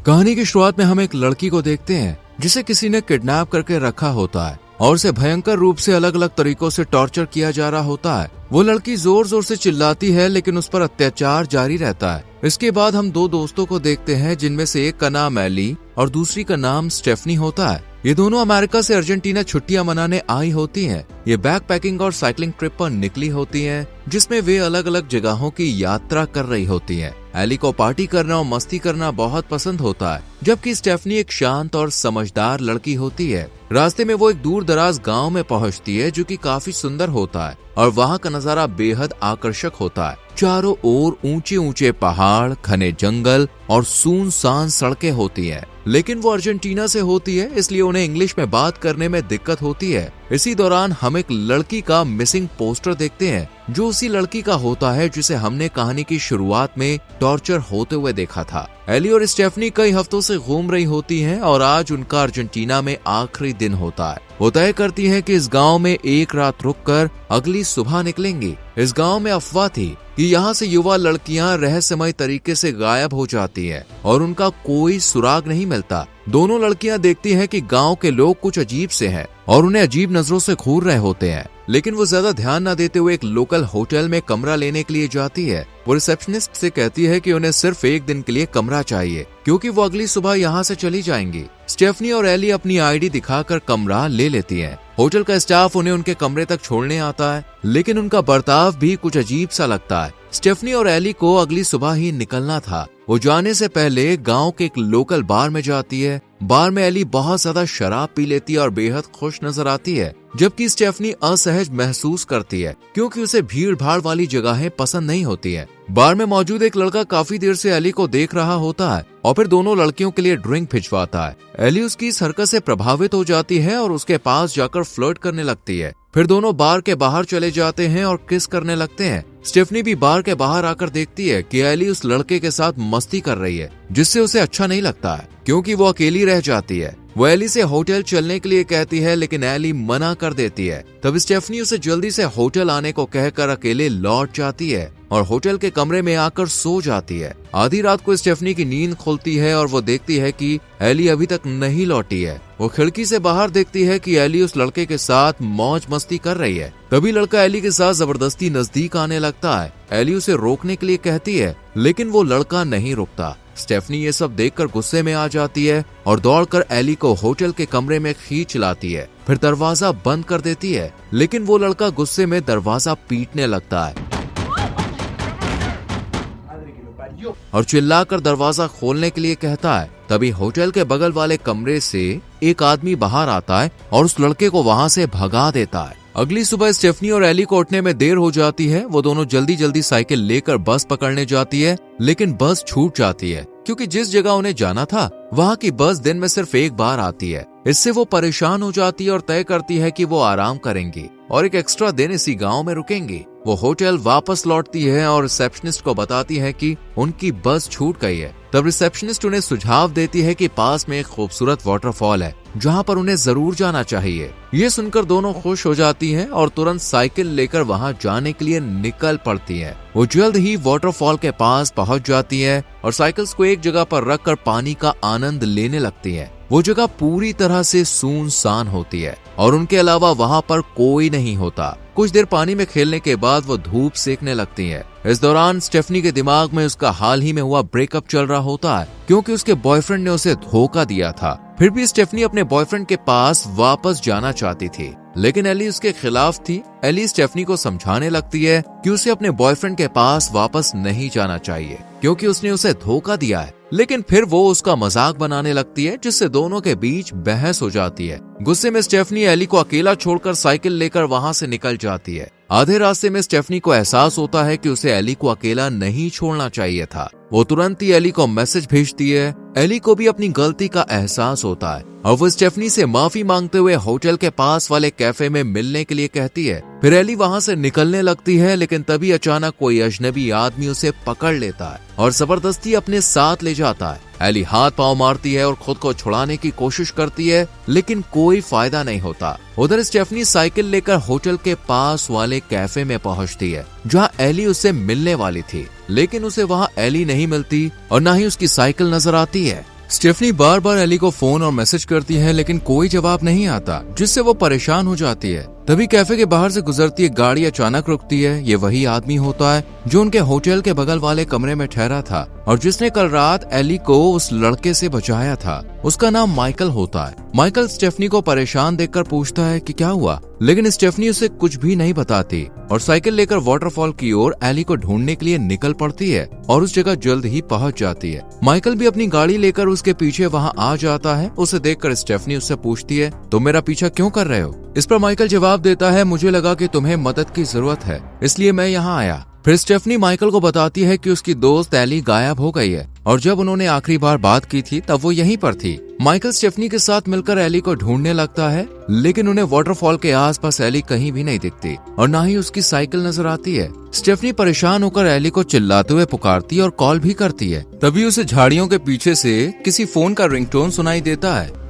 कहानी की शुरुआत में हम एक लड़की को देखते हैं जिसे किसी ने किडनैप करके रखा होता है और उसे भयंकर रूप से अलग अलग तरीकों से टॉर्चर किया जा रहा होता है। वो लड़की जोर जोर से चिल्लाती है लेकिन उस पर अत्याचार जारी रहता है। इसके बाद हम दो दोस्तों को देखते हैं जिनमें से एक का नाम एली और दूसरी का नाम स्टेफनी होता है। ये दोनों अमेरिका से अर्जेंटीना छुट्टियां मनाने आई होती हैं। ये बैकपैकिंग और साइकिलिंग ट्रिप पर निकली होती हैं, जिसमें वे अलग अलग जगहों की यात्रा कर रही होती हैं। एली को पार्टी करना और मस्ती करना बहुत पसंद होता है, जबकि स्टेफनी एक शांत और समझदार लड़की होती है। रास्ते में वो एक दूर दराज गाँव में पहुँचती है जो कि काफी सुंदर होता है और वहाँ का नजारा बेहद आकर्षक होता है। चारों ओर ऊंचे ऊंचे पहाड़, घने जंगल और सुनसान सड़कें होती हैं। लेकिन वो अर्जेंटीना से होती है, इसलिए उन्हें इंग्लिश में बात करने में दिक्कत होती है। इसी दौरान हम एक लड़की का मिसिंग पोस्टर देखते हैं जो उसी लड़की का होता है जिसे हमने कहानी की शुरुआत में टॉर्चर होते हुए देखा था। एली और स्टेफनी कई हफ्तों से घूम रही होती हैं और आज उनका अर्जेंटीना में आखिरी दिन होता है। वो तय करती हैं कि इस गांव में एक रात रुककर अगली सुबह निकलेंगी। इस गांव में अफवाह थी कि यहाँ से युवा लड़कियां रहस्यमय तरीके से गायब हो जाती हैं और उनका कोई सुराग नहीं मिलता। दोनों लड़कियां देखती हैं कि गांव के लोग कुछ अजीब से हैं और उन्हें अजीब नजरों से घूर रहे होते हैं, लेकिन वो ज्यादा ध्यान न देते हुए एक लोकल होटल में कमरा लेने के लिए जाती है। वो रिसेप्शनिस्ट से कहती है कि उन्हें सिर्फ एक दिन के लिए कमरा चाहिए क्योंकि वो अगली सुबह यहाँ से चली जाएंगी। स्टेफनी और एली अपनी आईडी दिखाकर कमरा ले लेती हैं। होटल का स्टाफ उन्हें उनके कमरे तक छोड़ने आता है, लेकिन उनका बर्ताव भी कुछ अजीब सा लगता है। स्टेफनी और एली को अगली सुबह ही निकलना था। वो जाने से पहले गांव के एक लोकल बार में जाती है। बार में एली बहुत ज्यादा शराब पी लेती है और बेहद खुश नजर आती है, जबकि स्टेफनी असहज महसूस करती है क्योंकि उसे भीड़ भाड़ वाली जगहें पसंद नहीं होती है। बार में मौजूद एक लड़का काफी देर से एली को देख रहा होता है और फिर दोनों लड़कियों के लिए ड्रिंक भिजवाता है। एली उसकी इस हरकत से प्रभावित हो जाती है और उसके पास जाकर फ्लर्ट करने लगती है। फिर दोनों बार के बाहर चले जाते हैं और किस करने लगते हैं। स्टेफनी भी बार के बाहर आकर देखती है कि एली उस लड़के के साथ मस्ती कर रही है, जिससे उसे अच्छा नहीं लगता है क्योंकि वो अकेली रह जाती है। वो एली से होटल चलने के लिए कहती है लेकिन एली मना कर देती है। तब स्टेफनी उसे जल्दी से होटल आने को कहकर अकेले लौट जाती है और होटल के कमरे में आकर सो जाती है। आधी रात को स्टेफनी की नींद खुलती है और वो देखती है कि एली अभी तक नहीं लौटी है। वो खिड़की से बाहर देखती है कि एली उस लड़के के साथ मौज मस्ती कर रही है। तभी लड़का एली के साथ जबरदस्ती नजदीक आने लगता है। एली उसे रोकने के लिए कहती है लेकिन वो लड़का नहीं रुकता। स्टेफनी ये सब देखकर गुस्से में आ जाती है और दौड़कर एली को होटल के कमरे में खींच लाती है। फिर दरवाजा बंद कर देती है, लेकिन वो लड़का गुस्से में दरवाजा पीटने लगता है और चिल्लाकर दरवाजा खोलने के लिए कहता है। तभी होटल के बगल वाले कमरे से एक आदमी बाहर आता है और उस लड़के को वहां से भगा देता है। अगली सुबह स्टेफनी और एली को उठने में देर हो जाती है। वो दोनों जल्दी जल्दी साइकिल लेकर बस पकड़ने जाती है, लेकिन बस छूट जाती है क्योंकि जिस जगह उन्हें जाना था वहाँ की बस दिन में सिर्फ एक बार आती है। इससे वो परेशान हो जाती है और तय करती है कि वो आराम करेंगी और एक एक्स्ट्रा दिन इसी गांव में रुकेंगी। वो होटल वापस लौटती है और रिसेप्शनिस्ट को बताती है कि उनकी बस छूट गई है। तब रिसेप्शनिस्ट उन्हें सुझाव देती है कि पास में एक खूबसूरत वाटरफॉल है जहां पर उन्हें जरूर जाना चाहिए। ये सुनकर दोनों खुश हो जाती हैं और तुरंत साइकिल लेकर वहां जाने के लिए निकल पड़ती हैं। वो जल्द ही वाटरफॉल के पास पहुंच जाती है और साइकिल्स को एक जगह पर रखकर पानी का आनंद लेने लगती है। वो जगह पूरी तरह से सुनसान होती है और उनके अलावा वहां पर कोई नहीं होता। कुछ देर पानी में खेलने के बाद वो धूप सेकने लगती है। इस दौरान स्टेफनी के दिमाग में उसका हाल ही में हुआ ब्रेकअप चल रहा होता है क्योंकि उसके बॉयफ्रेंड ने उसे धोखा दिया था। फिर भी स्टेफनी अपने बॉयफ्रेंड के पास वापस जाना चाहती थी, लेकिन एली उसके खिलाफ थी। एली स्टेफनी को समझाने लगती है कि उसे अपने बॉयफ्रेंड के पास वापस नहीं जाना चाहिए क्योंकि उसने उसे धोखा दिया है, लेकिन फिर वो उसका मजाक बनाने लगती है जिससे दोनों के बीच बहस हो जाती है। गुस्से में स्टेफनी एली को अकेला छोड़कर साइकिल लेकर वहां से निकल जाती है। आधे रास्ते में स्टेफनी को एहसास होता है कि उसे एली को अकेला नहीं छोड़ना चाहिए था। वो तुरंत ही एली को मैसेज भेजती है। एली को भी अपनी गलती का एहसास होता है और वो स्टेफनी से माफी मांगते हुए होटल के पास वाले कैफे में मिलने के लिए कहती है। फिर एली वहां से निकलने लगती है, लेकिन तभी अचानक कोई अजनबी आदमी उसे पकड़ लेता है और जबरदस्ती अपने साथ ले जाता है। एली हाथ पांव मारती है और खुद को छुड़ाने की कोशिश करती है, लेकिन कोई फायदा नहीं होता। उधर स्टेफनी साइकिल लेकर होटल के पास वाले कैफे में पहुंचती है जहां एली उससे मिलने वाली थी, लेकिन उसे वहां एली नहीं मिलती और न ही उसकी साइकिल नजर आती है। स्टेफनी बार बार एली को फोन और मैसेज करती है लेकिन कोई जवाब नहीं आता, जिससे वो परेशान हो जाती है। तभी कैफे के बाहर से गुजरती एक गाड़ी अचानक रुकती है। ये वही आदमी होता है जो उनके होटल के बगल वाले कमरे में ठहरा था और जिसने कल रात एली को उस लड़के से बचाया था। उसका नाम माइकल होता है। माइकल स्टेफनी को परेशान देखकर पूछता है कि क्या हुआ, लेकिन स्टेफनी उसे कुछ भी नहीं बताती और साइकिल लेकर वाटरफॉल की ओर एली को ढूंढने के लिए निकल पड़ती है और उस जगह जल्द ही पहुंच जाती है। माइकल भी अपनी गाड़ी लेकर उसके पीछे वहां आ जाता है। उसे देखकर स्टेफनी उससे पूछती है, तुम मेरा पीछा क्यों कर रहे हो? इस पर माइकल जवाब देता है, मुझे लगा कि तुम्हें मदद की जरूरत है, इसलिए मैं यहाँ आया। फिर स्टेफनी माइकल को बताती है कि उसकी दोस्त एली गायब हो गई है और जब उन्होंने आखिरी बार बात की थी तब वो यहीं पर थी। माइकल स्टेफनी के साथ मिलकर एली को ढूंढने लगता है, लेकिन उन्हें वाटरफॉल के आसपास एली कहीं भी नहीं दिखती और ना ही उसकी साइकिल नजर आती है। स्टेफनी परेशान होकर एली को चिल्लाते हुए पुकारती है और कॉल भी करती है। तभी उसे झाड़ियों के पीछे से किसी फोन का रिंगटोन सुनाई देता है।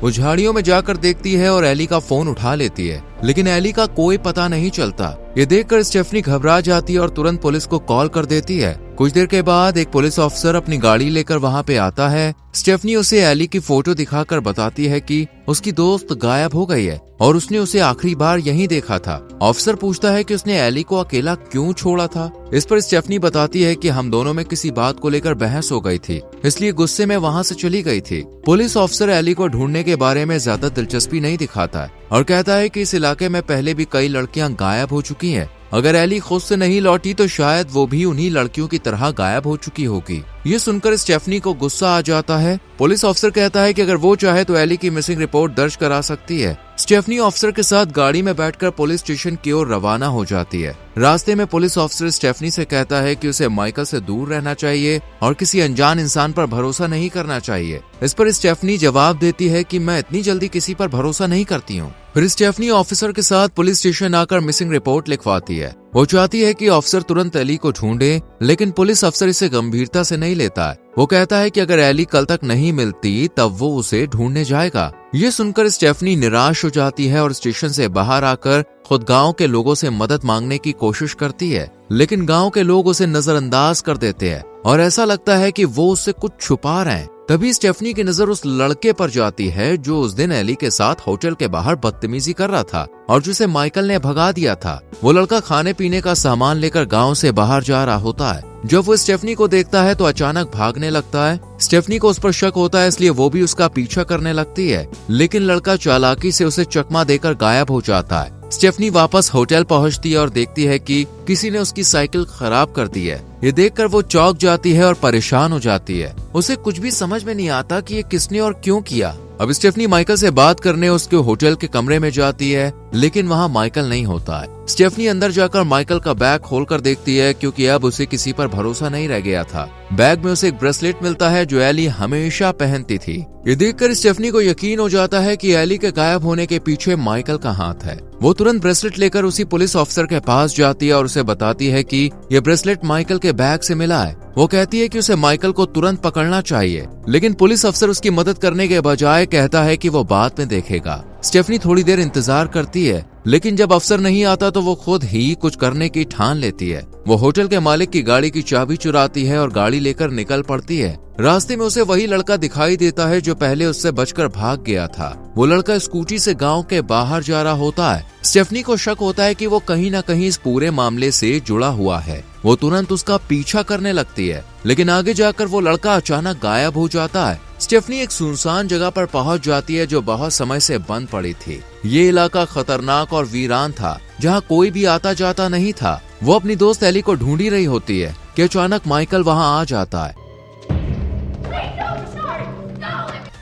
वो झाड़ियों में जाकर देखती है और एली का फोन उठा लेती है, लेकिन एली का कोई पता नहीं चलता। ये देखकर स्टेफनी घबरा जाती है और तुरंत पुलिस को कॉल कर देती है। कुछ देर के बाद एक पुलिस ऑफिसर अपनी गाड़ी लेकर वहां पे आता है। स्टेफनी उसे एली की फोटो दिखाकर बताती है कि उसकी दोस्त गायब हो गई है और उसने उसे आखिरी बार यहीं देखा था। ऑफिसर पूछता है कि उसने एली को अकेला क्यों छोड़ा था। इस पर स्टेफनी बताती है कि हम दोनों में किसी बात को लेकर बहस हो गई थी, इसलिए गुस्से में वहां से चली गई थी। पुलिस ऑफिसर एली को ढूंढने के बारे में ज्यादा दिलचस्पी नहीं दिखाता है और कहता है कि इस इलाके में पहले भी कई लड़कियां गायब हो चुकी हैं। अगर एली खुद से नहीं लौटी तो शायद वो भी उन्हीं लड़कियों की तरह गायब हो चुकी होगी। ये सुनकर स्टेफनी को गुस्सा आ जाता है। पुलिस ऑफिसर कहता है कि अगर वो चाहे तो एली की मिसिंग रिपोर्ट दर्ज करा सकती है। स्टेफनी ऑफिसर के साथ गाड़ी में बैठकर पुलिस स्टेशन की ओर रवाना हो जाती है। रास्ते में पुलिस ऑफिसर स्टेफनी से कहता है कि उसे माइकल से दूर रहना चाहिए और किसी अनजान इंसान पर भरोसा नहीं करना चाहिए। इस पर स्टेफनी जवाब देती है कि मैं इतनी जल्दी किसी पर भरोसा नहीं करती हूँ। फिर स्टेफनी ऑफिसर के साथ पुलिस स्टेशन आकर मिसिंग रिपोर्ट लिखवाती है। वो चाहती है कि ऑफिसर तुरंत एली को ढूंढे, लेकिन पुलिस अफसर इसे गंभीरता से नहीं लेता है। वो कहता है कि अगर एली कल तक नहीं मिलती तब वो उसे ढूंढने जाएगा। ये सुनकर स्टेफनी निराश हो जाती है और स्टेशन से बाहर आकर खुद गांव के लोगों से मदद मांगने की कोशिश करती है, लेकिन गांव के लोग उसे नजरअंदाज कर देते हैं और ऐसा लगता है कि वो उससे कुछ छुपा रहे हैं। तभी स्टेफनी की नजर उस लड़के पर जाती है जो उस दिन एली के साथ होटल के बाहर बदतमीजी कर रहा था और जिसे माइकल ने भगा दिया था। वो लड़का खाने पीने का सामान लेकर गांव से बाहर जा रहा होता है। जब वो स्टेफनी को देखता है तो अचानक भागने लगता है। स्टेफनी को उस पर शक होता है, इसलिए वो भी उसका पीछा करने लगती है, लेकिन लड़का चालाकी से उसे चकमा देकर गायब हो जाता है। स्टेफनी वापस होटल पहुंचती है और देखती है कि किसी ने उसकी साइकिल खराब कर दी है। ये देखकर वो चौंक जाती है और परेशान हो जाती है। उसे कुछ भी समझ में नहीं आता कि ये किसने और क्यों किया। अब स्टेफनी माइकल से बात करने उसके होटल के कमरे में जाती है, लेकिन वहाँ माइकल नहीं होता है। स्टेफनी अंदर जाकर माइकल का बैग खोलकर देखती है, क्योंकि अब उसे किसी पर भरोसा नहीं रह गया था। बैग में उसे एक ब्रेसलेट मिलता है जो एली हमेशा पहनती थी। ये देखकर स्टेफनी को यकीन हो जाता है कि एली के गायब होने के पीछे माइकल का हाथ है। वो तुरंत ब्रेसलेट लेकर उसी पुलिस ऑफिसर के पास जाती है और उसे बताती है कि ये ब्रेसलेट माइकल के बैग से मिला है। वो कहती है कि उसे माइकल को तुरंत पकड़ना चाहिए, लेकिन पुलिस अफसर उसकी मदद करने के बजाय कहता है कि वो बाद में देखेगा। स्टेफनी थोड़ी देर इंतजार करती है, लेकिन जब अफसर नहीं आता तो वो खुद ही कुछ करने की ठान लेती है। वो होटल के मालिक की गाड़ी की चाबी चुराती है और गाड़ी लेकर निकल पड़ती है। रास्ते में उसे वही लड़का दिखाई देता है जो पहले उससे बचकर भाग गया था। वो लड़का स्कूटी से गांव के बाहर जा रहा होता है। स्टेफनी को शक होता है कि वो कहीं न कहीं इस पूरे मामले से जुड़ा हुआ है। वो तुरंत उसका पीछा करने लगती है, लेकिन आगे जाकर वो लड़का अचानक गायब हो जाता है। स्टेफनी एक सुनसान जगह पर पहुंच जाती है जो बहुत समय से बंद पड़ी थी। ये इलाका खतरनाक और वीरान था, जहां कोई भी आता जाता नहीं था। वो अपनी दोस्त एली को ढूंढ ही रही होती है कि अचानक माइकल वहां आ जाता है।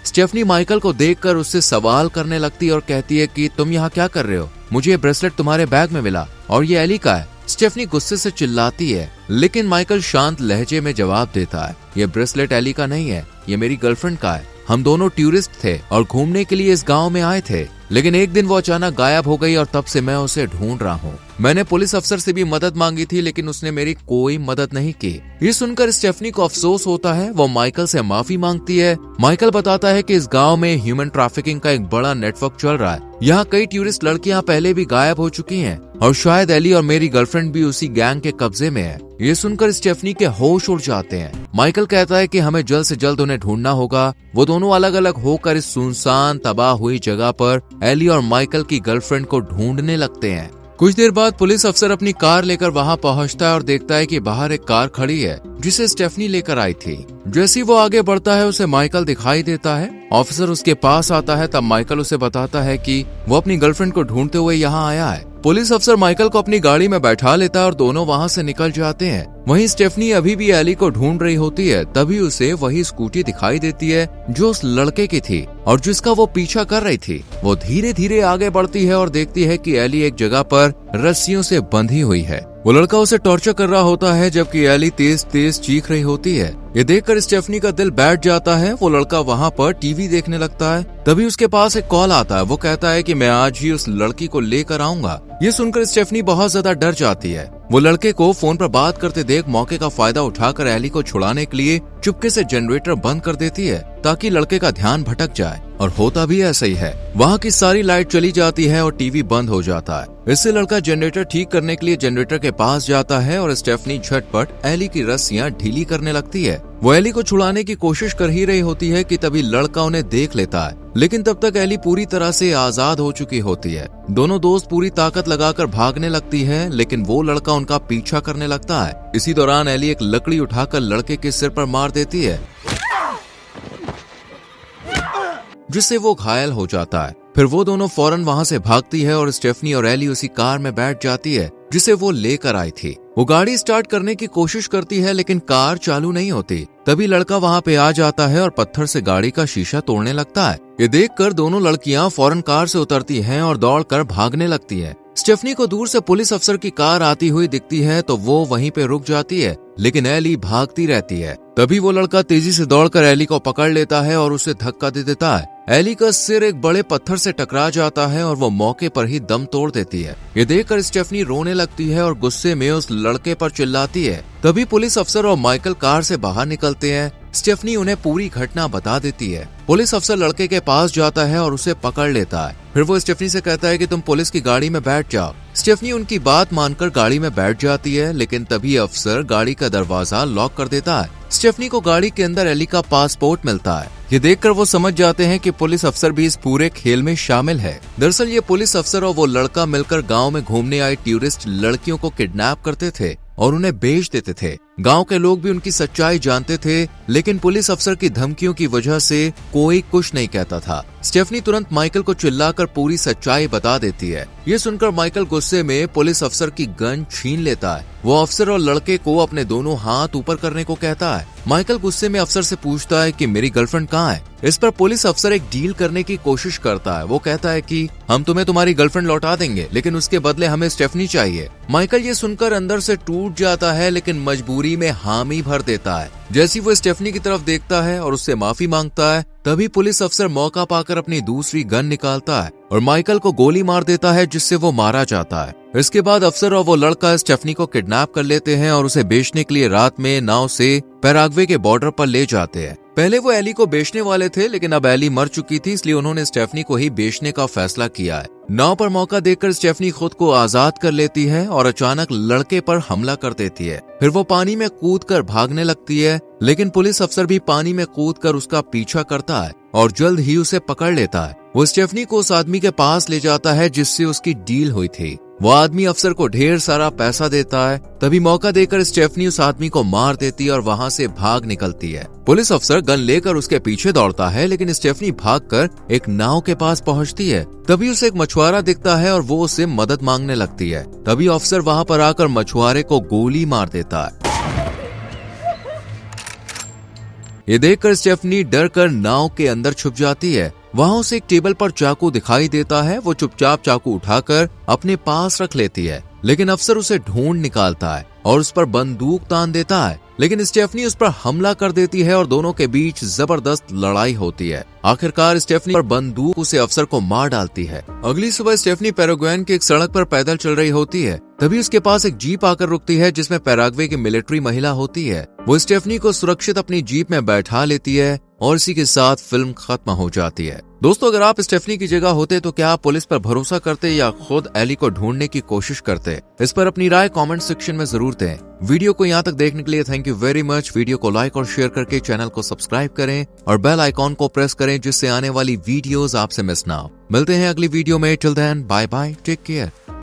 स्टेफनी माइकल को देखकर उससे सवाल करने लगती है और कहती है कि तुम यहाँ क्या कर रहे हो? मुझे ये ब्रेसलेट तुम्हारे बैग में मिला और ये एली का है। स्टेफनी गुस्से से चिल्लाती है, लेकिन माइकल शांत लहजे में जवाब देता है, ये ब्रेसलेट एली का नहीं है, ये मेरी गर्लफ्रेंड का है। हम दोनों टूरिस्ट थे और घूमने के लिए इस गांव में आए थे, लेकिन एक दिन वो अचानक गायब हो गई और तब से मैं उसे ढूंढ रहा हूँ। मैंने पुलिस अफसर से भी मदद मांगी थी लेकिन उसने मेरी कोई मदद नहीं की। ये सुनकर स्टेफनी को अफसोस होता है। वो माइकल से माफी मांगती है। माइकल बताता है कि इस गांव में ह्यूमन ट्रैफिकिंग का एक बड़ा नेटवर्क चल रहा है। यहाँ कई टूरिस्ट लड़कियां पहले भी गायब हो चुकी हैं और शायद एली और मेरी गर्लफ्रेंड भी उसी गैंग के कब्जे में है। ये सुनकर स्टेफनी के होश उड़ जाते हैं। माइकल कहता है कि हमें जल्द से जल्द उन्हें ढूंढना होगा। वो दोनों अलग अलग होकर इस सुनसान तबाह हुई जगह पर एली और माइकल की गर्लफ्रेंड को ढूंढने लगते हैं। कुछ देर बाद पुलिस अफसर अपनी कार लेकर वहां पहुंचता है और देखता है कि बाहर एक कार खड़ी है जिसे स्टेफनी लेकर आई थी। जैसे वो आगे बढ़ता है उसे माइकल दिखाई देता है। ऑफिसर उसके पास आता है। तब माइकल उसे बताता है कि वो अपनी गर्लफ्रेंड को ढूंढते हुए यहाँ आया है। पुलिस अफसर माइकल को अपनी गाड़ी में बैठा लेता है और दोनों वहाँ से निकल जाते हैं। वहीं स्टेफनी अभी भी एली को ढूंढ रही होती है। तभी उसे वही स्कूटी दिखाई देती है जो उस लड़के की थी और जिसका वो पीछा कर रही थी। वो धीरे धीरे आगे बढ़ती है और देखती है कि एली एक जगह पर रस्सियों से बंधी हुई है। वो लड़का उसे टॉर्चर कर रहा होता है जबकि एली तेज तेज चीख रही होती है। ये देखकर स्टेफनी का दिल बैठ जाता है। वो लड़का वहाँ पर टीवी देखने लगता है। तभी उसके पास एक कॉल आता है। वो कहता है कि मैं आज ही उस लड़की को लेकर आऊंगा। ये सुनकर स्टेफनी बहुत ज्यादा डर जाती है। वो लड़के को फोन पर बात करते देख मौके का फायदा उठाकर एली को छुड़ाने के लिए चुपके से जनरेटर बंद कर देती है ताकि लड़के का ध्यान भटक जाए। और होता भी ऐसा ही है। वहाँ की सारी लाइट चली जाती है और टीवी बंद हो जाता है। इससे लड़का जनरेटर ठीक करने के लिए जनरेटर के पास जाता है और स्टेफनी झटपट एली की रस्सियां ढीली करने लगती है। वो एली को छुड़ाने की कोशिश कर ही रही होती है कि तभी लड़का उन्हें देख लेता है। लेकिन तब तक एली पूरी तरह से आजाद हो चुकी होती है। दोनों दोस्त पूरी ताकत लगाकर भागने लगती है लेकिन वो लड़का उनका पीछा करने लगता है। इसी दौरान एली एक लकड़ी उठाकर लड़के के सिर पर मार देती है जिससे वो घायल हो जाता है। फिर वो दोनों फौरन वहाँ से भागती है और स्टेफनी और एली उसी कार में बैठ जाती है जिसे वो लेकर आई थी। वो गाड़ी स्टार्ट करने की कोशिश करती है लेकिन कार चालू नहीं होती। तभी लड़का वहाँ पे आ जाता है और पत्थर से गाड़ी का शीशा तोड़ने लगता है। ये देखकर दोनों लड़कियां फौरन कार से उतरती हैं और दौड़कर भागने लगती है। स्टेफनी को दूर से पुलिस अफसर की कार आती हुई दिखती है तो वो वहीं पे रुक जाती है लेकिन एली भागती रहती है। तभी वो लड़का तेजी से दौड़कर एली को पकड़ लेता है और उसे धक्का दे देता है। एली का सिर एक बड़े पत्थर से टकरा जाता है और वो मौके पर ही दम तोड़ देती है। ये देखकर स्टेफनी रोने लगती है और गुस्से में उस लड़के पर चिल्लाती है। तभी पुलिस अफसर और माइकल कार से बाहर निकलते हैं। स्टेफनी उन्हें पूरी घटना बता देती है। पुलिस अफसर लड़के के पास जाता है और उसे पकड़ लेता है। फिर वो स्टेफनी से कहता है कि तुम पुलिस की गाड़ी में बैठ जाओ। स्टेफनी उनकी बात मानकर गाड़ी में बैठ जाती है लेकिन तभी अफसर गाड़ी का दरवाजा लॉक कर देता है। स्टेफनी को गाड़ी के अंदर एली का पासपोर्ट मिलता है। ये देखकर वो समझ जाते हैं कि पुलिस अफसर भी इस पूरे खेल में शामिल है। दरअसल ये पुलिस अफसर और वो लड़का मिलकर गांव में घूमने आई टूरिस्ट लड़कियों को किडनैप करते थे और उन्हें बेच देते थे। गांव के लोग भी उनकी सच्चाई जानते थे लेकिन पुलिस अफसर की धमकियों की वजह से कोई कुछ नहीं कहता था। स्टेफनी तुरंत माइकल को चिल्लाकर पूरी सच्चाई बता देती है। ये सुनकर माइकल गुस्से में पुलिस अफसर की गन छीन लेता है। वो अफसर और लड़के को अपने दोनों हाथ ऊपर करने को कहता है। माइकल गुस्से में अफसर से पूछता है कि मेरी गर्लफ्रेंड कहाँ है। इस पर पुलिस अफसर एक डील करने की कोशिश करता है। वो कहता है कि हम तुम्हें तुम्हारी गर्लफ्रेंड लौटा देंगे लेकिन उसके बदले हमें स्टेफनी चाहिए। माइकल ये सुनकर अंदर से टूट जाता है लेकिन मजबूरी में हामी भर देता है। जैसी वो स्टेफनी की तरफ देखता है और उससे माफी मांगता है तभी पुलिस अफसर मौका पाकर अपनी दूसरी गन निकालता है और माइकल को गोली मार देता है जिससे वो मारा जाता है। इसके बाद अफसर और वो लड़का स्टेफनी को किडनैप कर लेते हैं और उसे बेचने के लिए रात में नाव से पैराग्वे के बॉर्डर पर ले जाते हैं। पहले वो एली को बेचने वाले थे लेकिन अब एली मर चुकी थी इसलिए उन्होंने स्टेफनी को ही बेचने का फैसला किया है। नाव पर मौका देखकर स्टेफनी खुद को आजाद कर लेती है और अचानक लड़के पर हमला कर देती है। फिर वो पानी में कूदकर भागने लगती है लेकिन पुलिस अफसर भी पानी में कूदकर उसका पीछा करता है और जल्द ही उसे पकड़ लेता है। वो स्टेफनी को उस आदमी के पास ले जाता है जिससे उसकी डील हुई थी। वो आदमी अफसर को ढेर सारा पैसा देता है। तभी मौका देकर स्टेफनी उस आदमी को मार देती है और वहाँ से भाग निकलती है। पुलिस अफसर गन लेकर उसके पीछे दौड़ता है लेकिन स्टेफनी भागकर एक नाव के पास पहुँचती है। तभी उसे एक मछुआरा दिखता है और वो उससे मदद मांगने लगती है। तभी अफसर वहाँ पर आकर मछुआरे को गोली मार देता है। ये देखकर स्टेफनी डर कर नाव के अंदर छुप जाती है। वहाँ उसे एक टेबल पर चाकू दिखाई देता है। वो चुपचाप चाकू उठाकर अपने पास रख लेती है लेकिन अफसर उसे ढूंढ निकालता है और उस पर बंदूक तान देता है। लेकिन स्टेफनी उस पर हमला कर देती है और दोनों के बीच जबरदस्त लड़ाई होती है। आखिरकार स्टेफनी पर बंदूक उसे अफसर को मार डालती है। अगली सुबह स्टेफनी पैराग्वे की एक सड़क पर पैदल चल रही होती है, तभी उसके पास एक जीप आकर रुकती है जिसमें पैराग्वे की मिलिट्री महिला होती है। वो स्टेफनी को सुरक्षित अपनी जीप में बैठा लेती है और इसी के साथ फिल्म खत्म हो जाती है। दोस्तों, अगर आप स्टेफनी की जगह होते तो क्या आप पुलिस पर भरोसा करते या खुद एली को ढूंढने की कोशिश करते? इस पर अपनी राय कमेंट सेक्शन में जरूर दें। वीडियो को यहाँ तक देखने के लिए thank you very much. Video को लाइक और शेयर करके चैनल को सब्सक्राइब करें और बेल आइकॉन को प्रेस करें जिससे आने वाली वीडियोस आपसे मिस ना हो। मिलते हैं अगली वीडियो में। Till then bye bye, take care.